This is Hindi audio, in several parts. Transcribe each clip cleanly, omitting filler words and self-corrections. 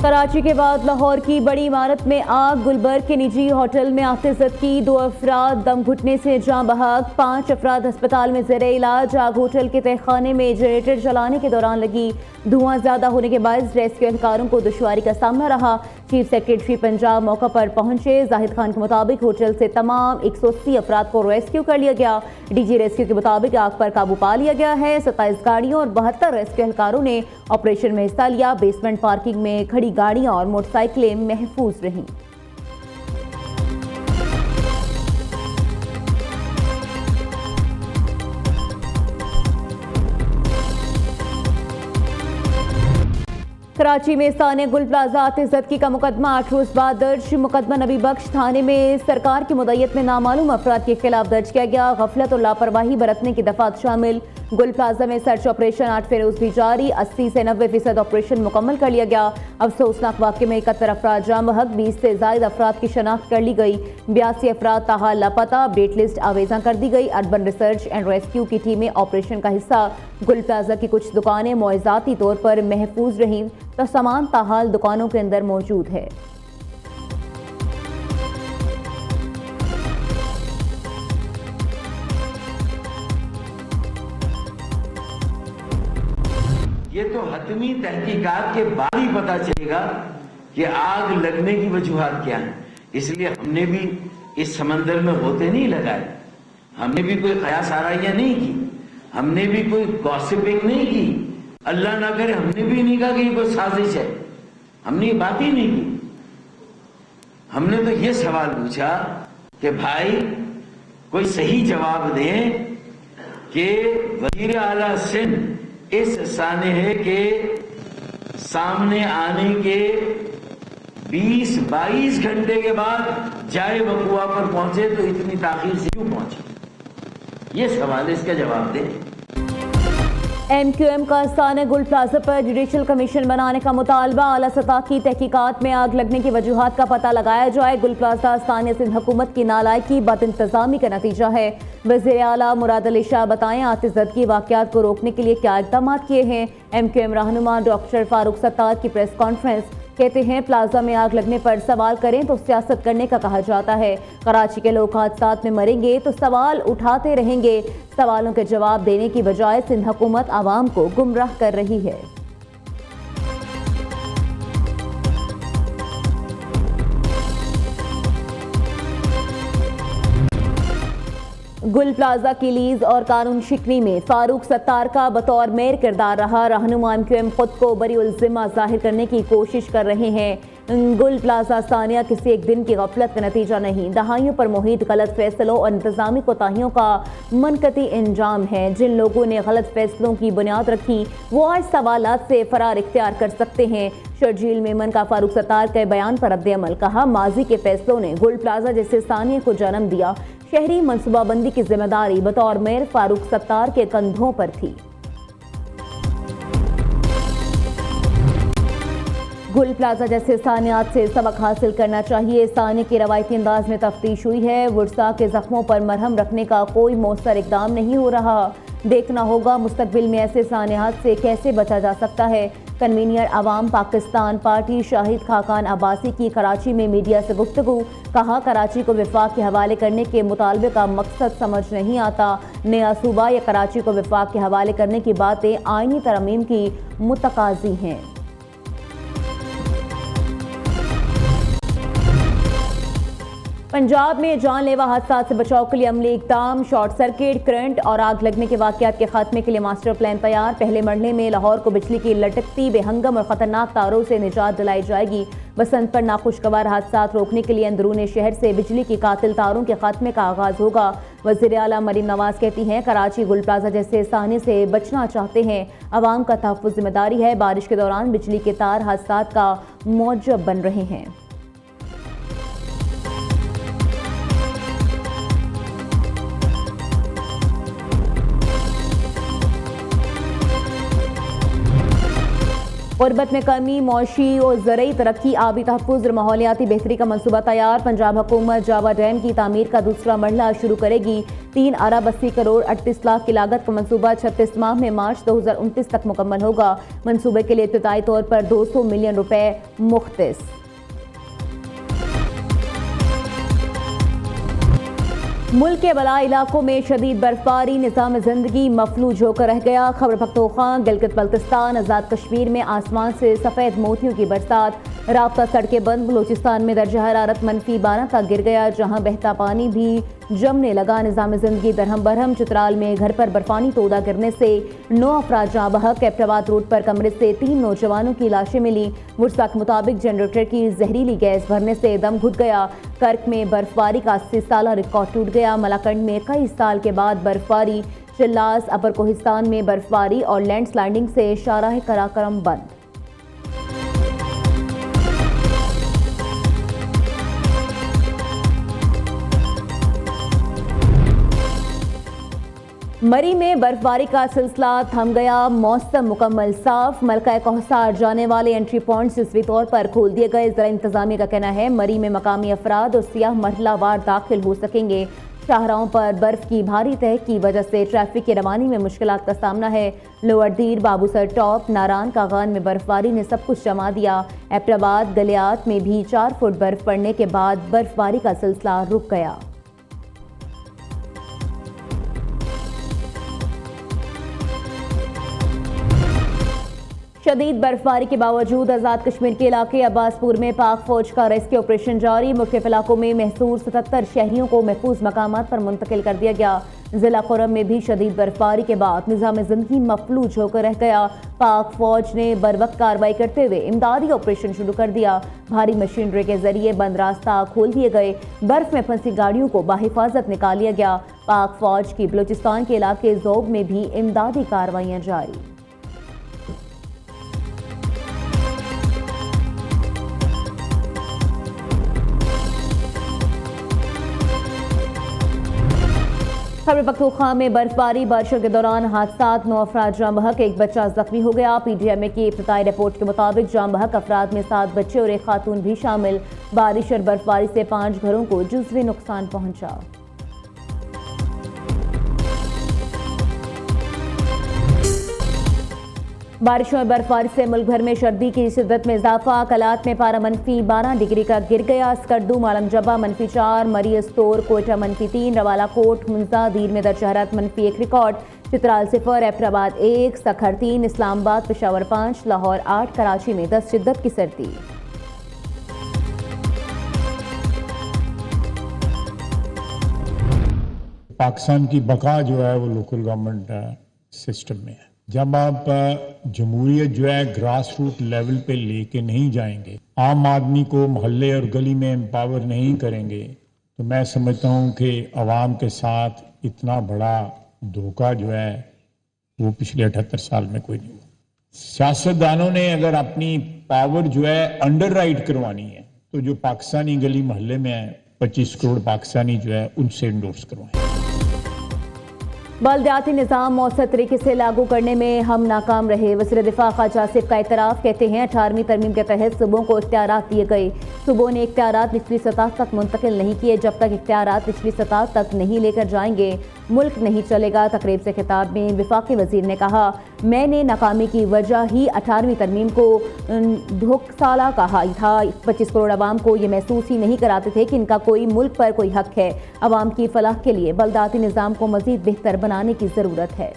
कराची के बाद लाहौर की बड़ी इमारत में आग। गुलबर्ग के निजी होटल में आतिशत की, 2 अफराद दम घुटने से जाँ बहक, 5 अफराद अस्पताल में ज़ेरे इलाज। आग होटल के तहखाने में जनरेटर चलाने के दौरान लगी। धुआं ज्यादा होने के बायस रेस्क्यू एहलकारों को दुश्वारी का सामना रहा। चीफ सेक्रेटरी पंजाब मौका पर पहुंचे। जाहिद खान के मुताबिक होटल से तमाम 180 अफराद को रेस्क्यू कर लिया गया। डीजी रेस्क्यू के मुताबिक आग पर काबू पा लिया गया है। 27 गाड़ियों और 72 रेस्क्यू एहलकारों ने ऑपरेशन में हिस्सा लिया। बेसमेंट पार्किंग में खड़ी गाड़ियां और मोटरसाइकिलें महफूज रहीं। कराची में सानिया गुल प्लाजा आतिशदगी का मुकदमा 8 रोज बाद दर्ज। मुकदमा नबी बख्श थाने में सरकार की मुद्दत में नामालूम अफराद के खिलाफ दर्ज किया गया। गफलत और लापरवाही बरतने की दफात शामिल। गुल प्लाजा में सर्च ऑपरेशन 8 फेरोज भी जारी। 80 से 90% ऑपरेशन मुकम्मल कर लिया गया। अफसोसनाक वाक़े में 71 अफराद जाँ बहक, 20 से ज़ायद अफराद की शनाख्त कर ली गई। 82 अफराद ताहाल लापता। अपडेट लिस्ट आवेजा कर दी गई। अर्बन रिसर्च एंड रेस्क्यू की टीमें ऑपरेशन का हिस्सा। गुल प्लाजा की कुछ दुकानें मुआवजाती तौर पर महफूज रहीं तो सामान ताहाल दुकानों के अंदर मौजूद है। ये तो हतमी तहकीकात के बाद ही पता चलेगा कि आग लगने की वजूहात क्या है। इसलिए हमने भी इस समंदर में होते नहीं लगाए, हमने भी कोई कयास आराइयां नहीं की, हमने भी कोई गॉसिपिंग नहीं की। अल्लाह ना करे हमने भी नहीं कहा कि ये कोई साजिश है, हमने ये बात ही नहीं की। हमने तो ये सवाल पूछा कि भाई कोई सही जवाब दें कि वजीर आला सिंध इस सानहे के सामने आने के 20-22 घंटे के बाद जाए वकुआ पर पहुंचे तो इतनी ताखीर से क्यों पहुंचे? ये सवाल, इसका जवाब दें। MQM का सानिया गुल प्लाजा पर जुडिशल कमीशन बनाने का मुतालबा। आला सतह की तहकीकात में आग लगने की वजूहात का पता लगाया जाए। गुल प्लाजा सानिया सिंध हुकूमत की नालायकी बद इंतजामी का नतीजा है। वज़ीर आला मुराद अली शाह बताएं आतिशदगी वाक़यात को रोकने के लिए क्या इक़दाम किए हैं। MQM रहनुमा डॉक्टर फारूक सत्तार की प्रेस कॉन्फ्रेंस। कहते हैं प्लाजा में आग लगने पर सवाल करें तो सियासत करने का कहा जाता है। कराची के लोग हादसात में मरेंगे तो सवाल उठाते रहेंगे। सवालों के जवाब देने की बजाय सिंध हुकूमत आवाम को गुमराह कर रही है। गुल प्लाजा की लीज और कानून शिकनी में फारूक सत्तार का बतौर मेयर किरदार रहा। रहनुमा MQM खुद को बरीउल ज़िम्मा जाहिर करने की कोशिश कर रहे हैं। गुल प्लाजा सानिया किसी एक दिन की गफलत का नतीजा नहीं, दहाइयों पर मुहित गलत फैसलों और इंतजामी कोताहियों का मनकती अंजाम है। जिन लोगों ने गलत फैसलों की बुनियाद रखी वो आज सवालात से फरार इख्तियार कर सकते हैं। शर्जील मेमन का फारूक सत्तार के बयान पर रद्द-ए-अमल। कहा माजी के फैसलों ने गुल प्लाजा जैसे सानिया को जन्म दिया। शहरी मनसूबाबंदी की जिम्मेदारी बतौर मेयर फारूक सत्तार के कंधों पर थी। गुल प्लाजा जैसे सानियात से सबक हासिल करना चाहिए। सानिया की रवायती अंदाज में तफ्तीश हुई है। वुरसा के जख्मों पर मरहम रखने का कोई मौसर इकदाम नहीं हो रहा। देखना होगा मुस्तकबिल में ऐसे सानियात से कैसे बचा जा सकता है। कन्वीनियर अवाम पाकिस्तान पार्टी शाहिद खाकान अब्बासी की कराची में मीडिया से गुफ्तगू। कहा कराची को विफाक के हवाले करने के मुतालबे का मकसद समझ नहीं आता। नया सूबा या कराची को विफाक के हवाले करने की बातें आईनी तरमीम की मुतकाजी हैं। पंजाब में जानलेवा हादसा से बचाव के लिए अमली इक़दाम। शॉर्ट सर्किट, करंट और आग लगने के वाक़यात के खात्मे के लिए मास्टर प्लान तैयार। पहले मरहले में लाहौर को बिजली की लटकती बेहंगम और ख़तरनाक तारों से निजात दिलाई जाएगी। बसंत पर नाखुशगवार हादसात रोकने के लिए अंदरून शहर से बिजली की कातिल तारों के खात्मे का आगाज़ होगा। वज़ीर आला मरीम नवाज कहती हैं कराची गुल प्लाजा जैसे साने से बचना चाहते हैं। अवाम का तहफ़्फ़ुज़ जिम्मेदारी है। बारिश के दौरान बिजली के तार हादसात का मौजब बन रहे हैं। गुर्बत में कमी, मौशी और ज़रई तरक्की, आबी तहफ़्फ़ुज़ और माहौलियाती बेहतरी का मनसूबा तैयार। पंजाब हुकूमत जावा डैम की तामीर का दूसरा मरहला शुरू करेगी। 3 अरब 80 करोड़ 38 लाख की लागत का मनसूबा 36 माह में मार्च 2029 तक मुकम्मल होगा। मनसूबे के लिए इब्तिदाई तौर पर 200 मिलियन रुपए मुख्तस। मुल्क के बला इलाकों में शदीद बर्फबारी, निज़ाम ज़िंदगी मफलूज होकर रह गया। खैबर पख्तूनख्वा, गिलगित बल्तिस्तान, आज़ाद कश्मीर में आसमान से सफ़ेद मोतियों की बरसात। राब्ता सड़कें बंद। बलूचिस्तान में दर्जा हरारत -12 तक गिर गया, जहां बहता पानी भी जमने लगा। निज़ाम ज़िंदगी दरहम बरहम। चित्राल में घर पर बर्फानी तोदा गिरने से 9 अफराद जाँ बहक। एबटाबाद रोड पर कमरे से 3 नौजवानों की लाशें मिली। मुर्सा के मुताबिक जनरेटर की जहरीली गैस भरने से दम घुट गया। कर्क में बर्फबारी का 80 साल रिकॉर्ड टूट गया। मलाकंड में कई साल के बाद बर्फबारी। चिल्लास, अपर कोहिस्तान में बर्फबारी और लैंडस्लाइडिंग से शाहराह कराकरम बंद। मरी में बर्फबारी का सिलसिला थम गया। मौसम मुकम्मल साफ। मलका कौसार जाने वाले एंट्री पॉइंट्स जज़वी तौर पर खोल दिए गए। ज़िला इंतजामिया का कहना है मरी में मकामी अफराद और सियाह मरहलावार दाखिल हो सकेंगे। शाहराहों पर बर्फ की भारी तह की वजह से ट्रैफिक की रवानी में मुश्किलात का सामना है। लोअर दीर, बाबूसर टॉप, नारान कागान में बर्फबारी ने सब कुछ जमा दिया। एबटाबाद गलियात में भी 4 फुट बर्फ पड़ने के बाद बर्फबारी का सिलसिला रुक गया। शदीद बर्फबारी के बावजूद आज़ाद कश्मीर के इलाके अब्बासपुर में पाक फौज का रेस्क्यू ऑपरेशन जारी। मुख्तलिफ इलाकों में महसूर 77 शहरियों को महफूज मकामात पर मुंतकिल कर दिया गया। जिला खुरम में भी शदीद बर्फबारी के बाद निज़ाम ज़िंदगी मफलूज होकर रह गया। पाक फौज ने बरवक्त कार्रवाई करते हुए इमदादी ऑपरेशन शुरू कर दिया। भारी मशीनरी के जरिए बंद रास्ता खोल दिए गए। बर्फ में फंसी गाड़ियों को बाहिफाजत निकाल लिया गया। पाक फौज की बलूचिस्तान के इलाके ज़ोब में भी इमदादी कार्रवाइयाँ जारी। खैबर पख्तूनख्वा में बर्फबारी, बारिशों के दौरान हादसात, 9 अफराद जाँ बहक, 1 बच्चा जख्मी हो गया। PDMA की इब्तिदाई रिपोर्ट के मुताबिक जाँ बहक अफराद में 7 बच्चे और 1 खातून भी शामिल। बारिश और बर्फबारी से 5 घरों को जुज़वी नुकसान पहुंचा। बारिशों और बर्फबारी से मुल्क भर में सर्दी की शिद्दत में इजाफा। कलात में पारा -12 डिग्री का गिर गया। स्कर्दू, मालमजबा -4, मरी अस्तोर, कोयटा -3, रवाला कोट, मुंजा दीर में दर्जा हरारत -1 रिकॉर्ड। चित्राल 0, एबटाबाद 1, सखर 3, इस्लामाबाद पेशावर 5, लाहौर 8, कराची में 10 शिद्दत की सर्दी। पाकिस्तान की बका जो है वो लोकल गवर्नमेंट सिस्टम में है। जब आप जमहूरियत जो है ग्रास रूट लेवल पे लेके नहीं जाएंगे, आम आदमी को मोहल्ले और गली में एम्पावर नहीं करेंगे, तो मैं समझता हूँ कि अवाम के साथ इतना बड़ा धोखा जो है वो पिछले 78 साल में कोई नहीं हुआ। सियासतदानों ने अगर अपनी पावर जो है अंडर राइट करवानी है तो जो पाकिस्तानी गली मोहल्ले में है 25 करोड़ पाकिस्तानी जो है उनसे इंडोर्स करवाएं। बल्दियाती निज़ाम मौसर तरीके से लागू करने में हम नाकाम रहे। वज़ीर दिफा ख्वाजा आसिफ का इतराफ़, कहते हैं 18वीं तरमीम के तहत सूबों को इख्तियारात दिए गए। सूबों ने इख्तियारात निचली सतह तक मुंतकिल नहीं किए। जब तक इख्तियारात निचली सतह तक नहीं लेकर जाएंगे मुल्क नहीं चलेगा। तकरीब से खिताब में वफाकी वज़ीर ने कहा, मैंने नाकामी की वजह ही 18वीं तरमीम को धोखासाला कहा था। 25 करोड़ आवाम को ये महसूस ही नहीं कराते थे कि इनका कोई मुल्क पर कोई हक है। आवाम की फलाह के लिए बल्दियाती निज़ाम को मज़ीद बेहतर बनाने की ज़रूरत है।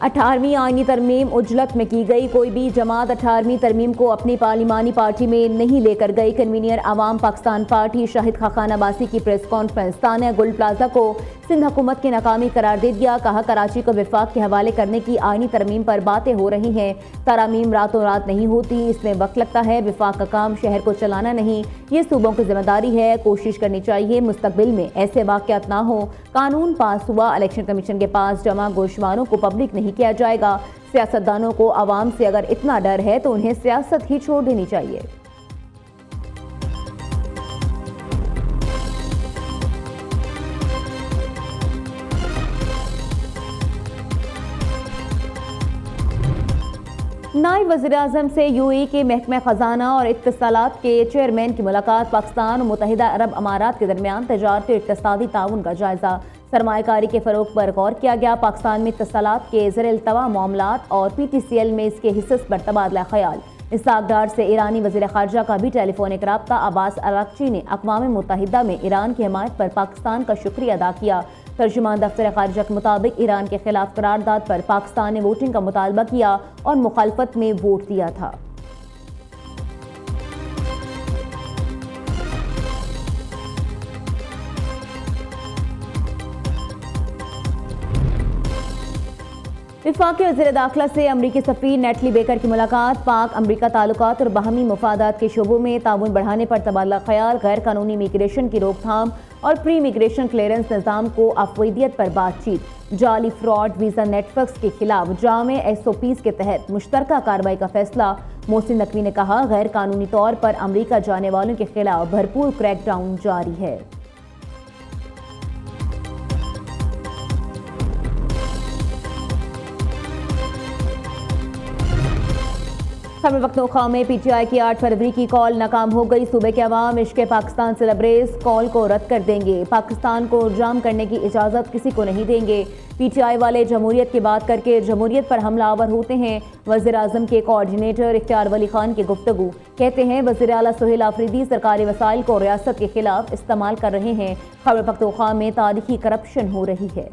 18वीं आईनी तरमीम उजलत में की गई। कोई भी जमात 18वीं तरमीम को अपनी पार्लिमानी पार्टी में नहीं लेकर गई। कन्वीनर अवाम पाकिस्तान पार्टी शाहिद खाकान अब्बासी की प्रेस कॉन्फ्रेंस। तानिया गुल प्लाजा को सिंध हुकूमत की नाकामी करार दे दिया। कहा, कराची को विफाक के हवाले करने की आईनी तरमीम पर बातें हो रही हैं। तरामीम रातों रात नहीं होती, इसमें वक्त लगता है। विफाक का काम शहर को चलाना नहीं, ये सूबों की जिम्मेदारी है। कोशिश करनी चाहिए मुस्तकबिल में ऐसे वाक़यात ना हो। कानून पास हुआ, इलेक्शन कमीशन के पास जमा गोशवारों को पब्लिक नहीं किया जाएगा। सियासतदानों को आवाम से अगर इतना डर है तो उन्हें सियासत ही छोड़ देनी चाहिए। नायब वज़ीर-ए-आज़म से यूएई के महकमा ख़जाना और इत्तिसालात के चेयरमैन की मुलाकात। पाकिस्तान और मुत्तहिदा अरब अमारात के दरमियान तजारती और इक़्तिसादी ताउन का जायज़ा। सरमायाकारी के फ़रोग़ पर गौर किया गया। पाकिस्तान में इत्तिसालात के ज़ेर-ए-इल्तवा मामलात और PTCL में इसके हिस्से पर तबादला ख़याल। इसहाक़ डार से ईरानी वज़ीर ख़ारजा का भी टेलीफोनिक रब्ता। अब्बास अराग़ची ने अक़वाम मुत्तहिदा में ईरान की हिमायत पर पाकिस्तान का शुक्रिया अदा किया। तर्जुमान दफ्तर ख़ारजा के मुताबिक ईरान के खिलाफ करारदाद पर पाकिस्तान ने वोटिंग का मुतालबा किया और मुखालफत में वोट दिया था। वफाकी वज़ीर दाखिला से अमरीकी सफ़ीर नेटली बेकर की मुलाकात। पाक अमरीका ताल्लुकात और बाहमी मुफादात के शोबों में ताउन बढ़ाने पर तबादला ख्याल। गैर कानूनी इमिग्रेशन की रोकथाम और प्री इमिग्रेशन क्लियरेंस निज़ाम को अफवदियत पर बातचीत। जाली फ्रॉड वीज़ा नेटवर्क्स के खिलाफ जामे SOPs के तहत मुश्तरका कार्रवाई का फैसला। मोहसिन नकवी ने कहा, गैर कानूनी तौर पर अमरीका जाने वालों के खिलाफ भरपूर क्रैकडाउन जारी है। खबर पख्तूनख्वा में PTI की 8 फरवरी की कॉल नाकाम हो गई। सूबे के अवाम इश्क पाकिस्तान से लबरेज, कॉल को रद्द कर देंगे। पाकिस्तान को जाम करने की इजाज़त किसी को नहीं देंगे। PTI वाले जमहूरियत की बात करके जमहूरियत पर हमलावर होते हैं। वज़ीर आज़म के कोऑर्डिनेटर इख्तियार वली खान की गुफ्तगू। कहते हैं वज़ीर आला सुहेल आफरीदी सरकारी वसाइल को रियासत के खिलाफ इस्तेमाल कर रहे हैं। खबर पख्तूनख्वा में तारीखी करप्शन हो रही है।